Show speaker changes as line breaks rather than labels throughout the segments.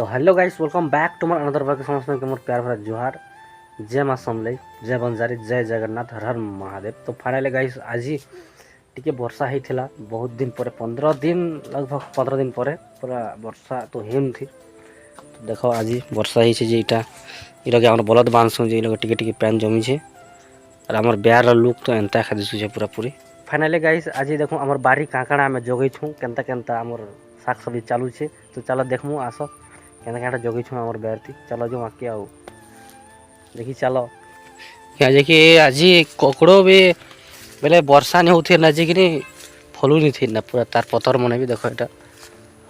तो hello guys, welcome back to my another work. समझते हैं कि मोर प्यार भरा जुहार, जय माँ समलई, जय बंजारी, जय जगन्नाथ, हर हर महादेव। तो फाइनली गाइस आज टिके वर्षा होता बहुत दिन पर, 15 दिन, लगभग 15 दिन पर पूरा वर्षा तो हेन थी। तो देखो आज वर्षा होटा ये आम बलद बांधसु टिके टिके पैन जमी है और आम ब्यार लुक तो एंता एखा दिशुचे पूरा पूरी। फाइनली गाइस आज देखो आम बारी काकाड़ा आम जगई छूँ केनता केनता आमर शाक सब्जी चालू है। तो चलो देखमु आस केनता केनता जगई छूँ आमर ब्यार थी। चलो जो आके आओ देखी चलो कि आज ककड़ो भी बेले वर्षा नहीं होती ना जी कि फलू नहीं थी ना पूरा तार पतर मन भी देख यहाँ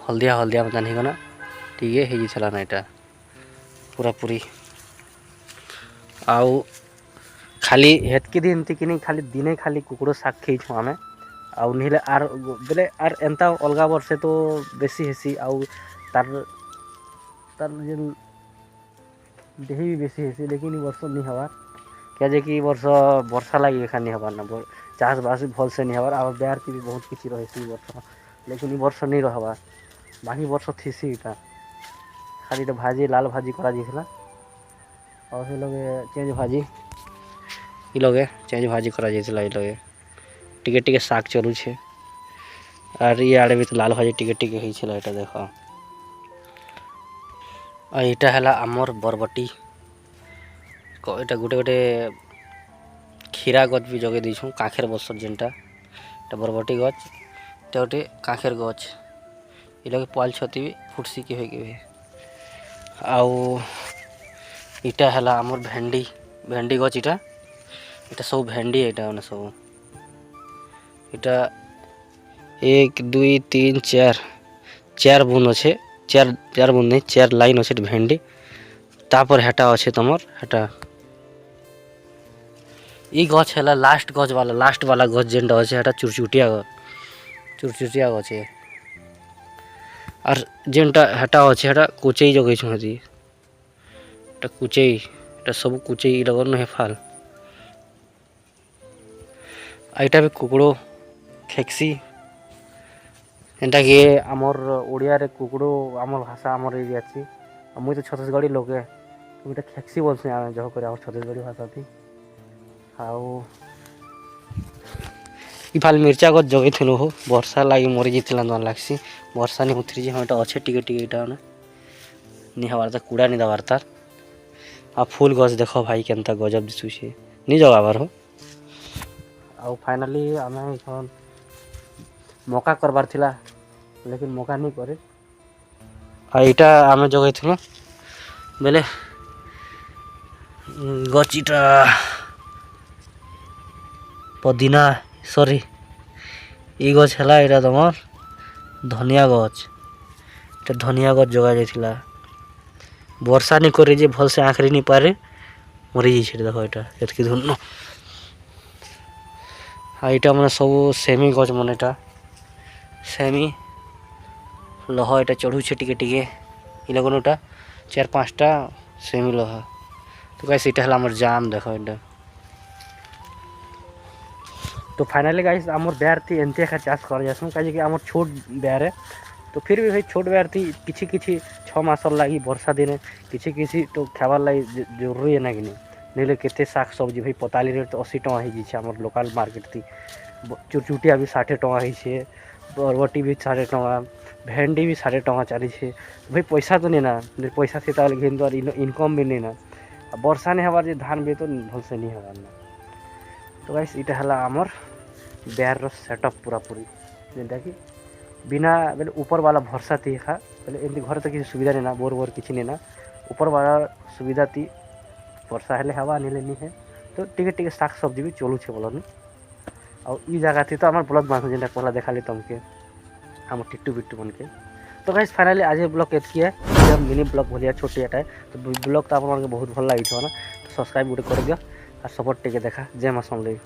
हल्दिया हल्दिया मतलब नहीं गना टीके होना ना यहाँ पूरा पूरी आउ खाली हेतकी दिन थी कि खाली दिने खाली कुकड़ो शाक खाई छुँ आमे आउ नहीं आर बेले आर एंता अलगा वर्षे तो बेसी हेसी आउ तार तार जेन देही भी बेसी हेसी। लेकिन वर्ष नहीं हबार क्या जे कि वर्ष वर्षा लगी एखा नहीं हबार ना चाष बास भी भल से नहीं हबार आम ब्यार की भी बहुत किसी रही वर्ष। लेकिन वर्ष नहीं रहबार बाकी वर्ष थीसी इटा खाली तो भाजी लाल भाजी करा जाइए और ये लोग चेंज भाजी ये लगे चेंज भाजी करा जाइए लगे टिके टिके शाक चलू छे और ये आड़े भी तो लाल भाजी टिके टिके होता है। देख और यहाँ है आमर बरबटी यहाँ गोटे गोटे खीरा गच भी जगे देछूँ काखेर बसर जेनटा बरबटी गच गोटे काखेर गच ये लगे पाल छती भी फुटसी की हुए आउ इटा है आमर भेंडी भेंडी गच इटा इटा सब भेंडी यहाँ सब इटा 1 2 3 4 4 बुन अच्छे चार बुन नहीं 4 लाइन अच्छे भेंडी तापर हेटा अच्छे तुमर हेटा ई गच है लास्ट गच वाला गच जेनटा अच्छे हेटा चुरचुटिया गच है और जेनटा हेटा अच्छे हेटा कुचई जगह छुँदी कुचई सब कुचई लगन है फाल आईटा भी कुकड़ो खेक्सी एंटा कि आमर ओडिया रे कुकड़ो आमर भाषा आमर ये अच्छी मुई तो छत्तीसगढ़ी लोके तो खेक्सी बोलते आम जह कर छत्तीसगढ़ी भाषा थी आउ इफाल मिर्चा गच जगई थी हो वर्षा लगी मरी जाता ना लगसी वर्षा नहीं होती हाँ अच्छे टिके टिके इटा नहीं हबार तार कूड़ा नहीं दबार तार आ फूल गच देख भाई केनता गजब दिशुचे नहीं जगाबार हो आउ फाइनली आम मका करबार थिला लेकिन मका नहीं करे आईटा आम जगई थी बेले गचीटा पुदीना सॉरी ई गच है यहाँ तुम धनिया गच धनिया गच जगा जाइला वर्षा नहीं करे जे भल से आखरी नहीं पारे मरी जाइए देख यहाँ धुन यहाँ मैंने सब सेमी गच मन यहाँ सेमी लह यहाँ चढ़ुचे टिके टिके ये लगन 4-5टा सेमी लह तो गाइस यहाँ है आमर जाम देख यहाँ। तो फाइनली गाइस आमर ब्यार थी एंते एखा चाष कर जासूँ कहीं आमर छोट ब्यार है तो फिर भी भाई छोट ब्यार थी किसी किसी 6 मास लगी वर्षा दिन किसी किसी तो खाबार लगी जरूरी है ना कि नहीं केते शाक सब्जी भाई पताली रेट तो 80 टका हो आमर लोकल मार्केट थी चुरचुटिया भी 60 टका हो बरबटी भी 60 टका भेंडी भी 60 टका चली है भाई पैसा तो नहीं ना पैसा थी तो घिन तो इनकम भी नहीं ना वर्षा नहीं हबार धान भी तो भल से नहीं हबार ना। तो गाइस इटा है आमर ब्यार सेटअप पूरा पूरी जेनटा कि बिना बेले ऊपर वाला भरसा थी खा बेले एमती घर तो किसी सुविधा नहीं ना बोर किसी नहीं ना ऊपर वाला सुविधा थी वर्षा हेले हवा नहीं है तो टिके टिके शाक सब्जी भी चलू छे बोल और ई जगह थी तो आम ब्लॉग बांध जेनटा पहला देखा ली तुमके आम टिट्टू बिट्टू बन के। तो गाइस फाइनली आज ब्लॉग एतकी है जब मिनी ब्लॉग भलिया छोटी है तो ब्लॉग तो आप बहुत भल लगी ना तो सब्सक्राइब गोटे कर दियो और सपोर्ट टिके देखा। जय माँ समलई।